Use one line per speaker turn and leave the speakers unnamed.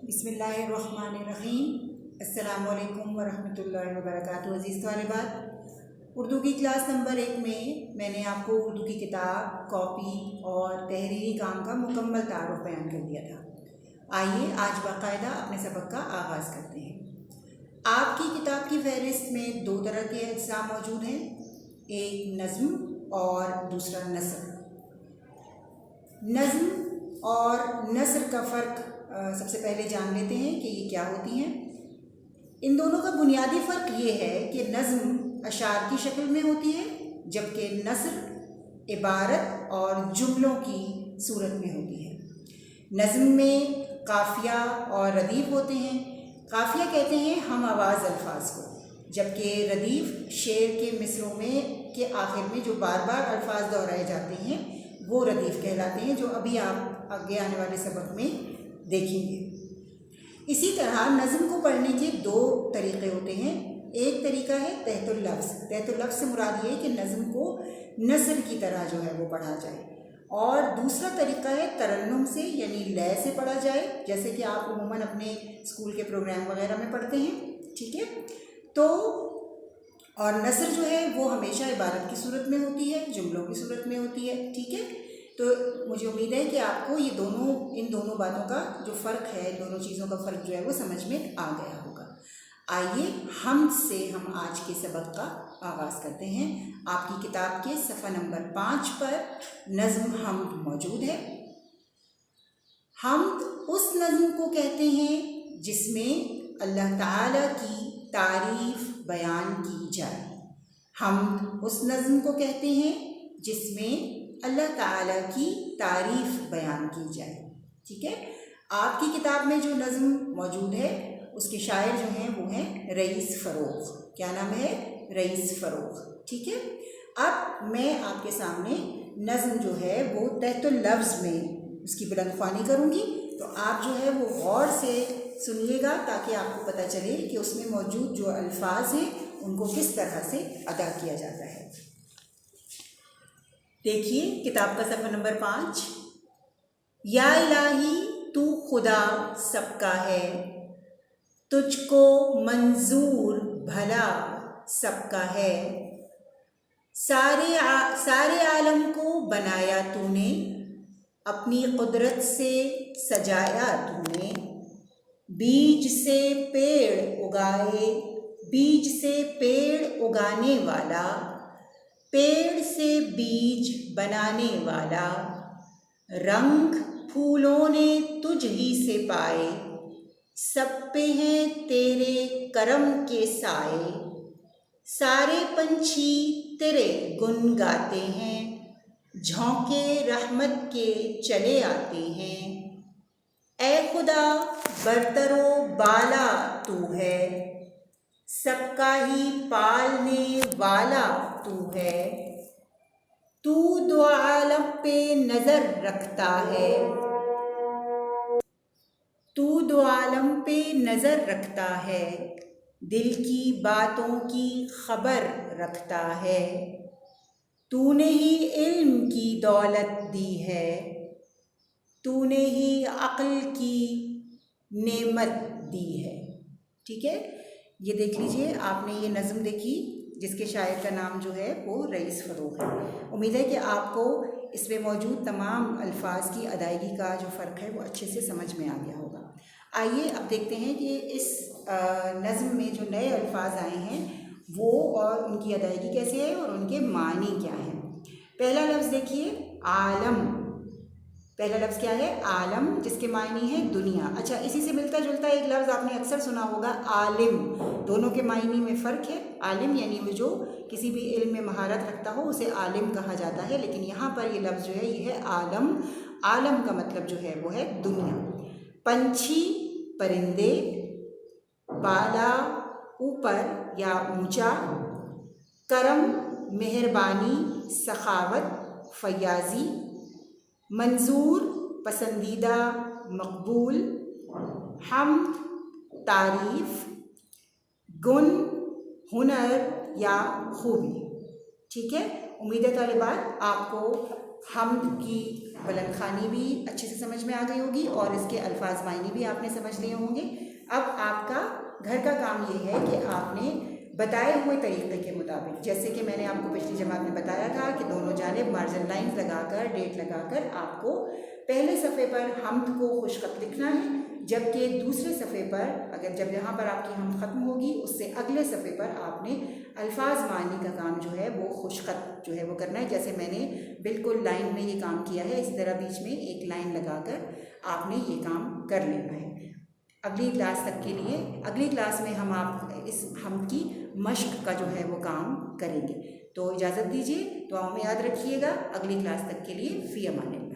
بسم اللہ الرحمن الرحیم۔ السلام علیکم ورحمۃ اللہ وبرکاتہ۔ عزیز طالبات، اردو کی کلاس نمبر 1 میں نے آپ کو اردو کی کتاب، کاپی اور تحریری کام کا مکمل تعارف بیان کر دیا تھا۔ آئیے آج باقاعدہ اپنے سبق کا آغاز کرتے ہیں۔ آپ کی کتاب کی فہرست میں 2 طرح کے اجزاء موجود ہیں، ایک نظم اور دوسرا نثر۔ نظم اور نثر کا فرق سب سے پہلے جان لیتے ہیں کہ یہ کیا ہوتی ہیں۔ ان دونوں کا بنیادی فرق یہ ہے کہ نظم اشعار کی شکل میں ہوتی ہے، جبکہ نثر عبارت اور جملوں کی صورت میں ہوتی ہے۔ نظم میں قافیہ اور ردیف ہوتے ہیں۔ قافیہ کہتے ہیں ہم آواز الفاظ کو، جبکہ ردیف شعر کے مصرعوں میں کے آخر میں جو بار بار الفاظ دہرائے جاتے ہیں وہ ردیف کہلاتے ہیں، جو ابھی آپ آگے آنے والے سبق میں دیکھیں گے۔ اسی طرح نظم کو پڑھنے کے 2 طریقے ہوتے ہیں۔ ایک طریقہ ہے تحت اللفظ۔ تحت اللفظ سے مراد یہ ہے کہ نظم کو نثر کی طرح جو ہے وہ پڑھا جائے، اور دوسرا طریقہ ہے ترنم سے، یعنی لے سے پڑھا جائے، جیسے کہ آپ عموماً اپنے اسکول کے پروگرام وغیرہ میں پڑھتے ہیں، ٹھیک ہے۔ تو اور نثر جو ہے وہ ہمیشہ عبارت کی صورت میں ہوتی ہے، جملوں کی صورت میں ہوتی ہے، ٹھیک ہے۔ تو مجھے امید ہے کہ آپ کو ان دونوں باتوں کا جو فرق ہے، دونوں چیزوں کا فرق جو ہے وہ سمجھ میں آ گیا ہوگا۔ آئیے حمد سے ہم آج کے سبق کا آغاز کرتے ہیں۔ آپ کی کتاب کے صفحہ نمبر 5 پر نظم حمد موجود ہے۔ حمد اس نظم کو کہتے ہیں جس میں اللہ تعالیٰ کی تعریف بیان کی جائے۔ حمد اس نظم کو کہتے ہیں جس میں اللہ تعالیٰ کی تعریف بیان کی جائے، ٹھیک ہے۔ آپ کی کتاب میں جو نظم موجود ہے اس کے شاعر جو ہیں وہ ہیں رئیس فروغ۔ کیا نام ہے؟ رئیس فروغ، ٹھیک ہے۔ اب میں آپ کے سامنے نظم جو ہے وہ تحت اللفظ میں اس کی بلند خوانی کروں گی، تو آپ جو ہے وہ غور سے سنیے گا تاکہ آپ کو پتہ چلے کہ اس میں موجود جو الفاظ ہیں ان کو کس طرح سے ادا کیا جاتا ہے۔ دیکھیے کتاب کا صفحہ نمبر 5۔ یا الہی تو خدا سب کا ہے، تجھ کو منظور بھلا سب کا ہے، سارے عالم کو بنایا تو نے، اپنی قدرت سے سجایا تو نے، بیج سے پیڑ اگانے والا، پیڑ سے بیج بنانے والا، رنگ پھولوں نے تجھ ہی سے پائے، سب پہ ہیں تیرے کرم کے سائے، سارے پنچھی تیرے گن گاتے ہیں، جھونکے رحمت کے چلے آتے ہیں، اے خدا برتر و بالا تو ہے، سب کا ہی پالنے والا تو ہے، تو دو عالم پہ نظر رکھتا ہے، تو دو عالم پہ نظر رکھتا ہے، دل کی باتوں کی خبر رکھتا ہے، تو نے ہی علم کی دولت دی ہے، تو نے ہی عقل کی نعمت دی ہے، ٹھیک ہے۔ یہ دیکھ لیجئے، آپ نے یہ نظم دیکھی جس کے شاعر کا نام جو ہے وہ رئیس فروغ ہے۔ امید ہے کہ آپ کو اس میں موجود تمام الفاظ کی ادائیگی کا جو فرق ہے وہ اچھے سے سمجھ میں آ گیا ہوگا۔ آئیے اب دیکھتے ہیں کہ اس نظم میں جو نئے الفاظ آئے ہیں وہ اور ان کی ادائیگی کیسے ہے اور ان کے معنی کیا ہیں۔ پہلا لفظ دیکھیے، عالم۔ پہلا لفظ کیا ہے؟ عالم، جس کے معنی ہے دنیا۔ اچھا، اسی سے ملتا جلتا ایک لفظ آپ نے اکثر سنا ہوگا، عالم۔ دونوں کے معنی میں فرق ہے۔ عالم یعنی وہ جو کسی بھی علم میں مہارت رکھتا ہو اسے عالم کہا جاتا ہے، لیکن یہاں پر یہ لفظ جو ہے یہ ہے عالم۔ عالم کا مطلب جو ہے وہ ہے دنیا۔ پنچھی، پرندے، بالا، اوپر یا اونچا، کرم، مہربانی، سخاوت، فیاضی، منظور، پسندیدہ، مقبول، حمد، تعریف، گن، ہنر یا خوبی، ٹھیک ہے۔ امید ہے طالبات آپ کو حمد کی بلند خوانی بھی اچھے سے سمجھ میں آ گئی ہوگی اور اس کے الفاظ معنی بھی آپ نے سمجھ لیے ہوں گے۔ اب آپ کا گھر کا کام یہ ہے کہ آپ نے بتائے ہوئے طریقے کے مطابق، جیسے کہ میں نے آپ کو پچھلی جماعت میں بتایا تھا کہ دونوں جانب مارجن لائنز لگا کر ڈیٹ لگا کر آپ کو پہلے صفحے پر حمد کو خوش خط لکھنا ہے، جبکہ دوسرے صفحے پر اگر جب یہاں پر آپ کی حمد ختم ہوگی اس سے اگلے صفحے پر آپ نے الفاظ معنی کا کام جو ہے وہ خوش خط جو ہے وہ کرنا ہے، جیسے میں نے بالکل لائن میں یہ کام کیا ہے، اسی طرح بیچ میں ایک لائن لگا کر آپ نے یہ کام کر لینا ہے۔ اگلی کلاس تک کے لیے، اگلی کلاس میں ہم آپ اس حمد کی مشق کا جو ہے وہ کام کریں گے۔ تو اجازت دیجیے، دعاؤں میں یاد رکھیے گا۔ اگلی کلاس تک کے لیے فی امان اللہ۔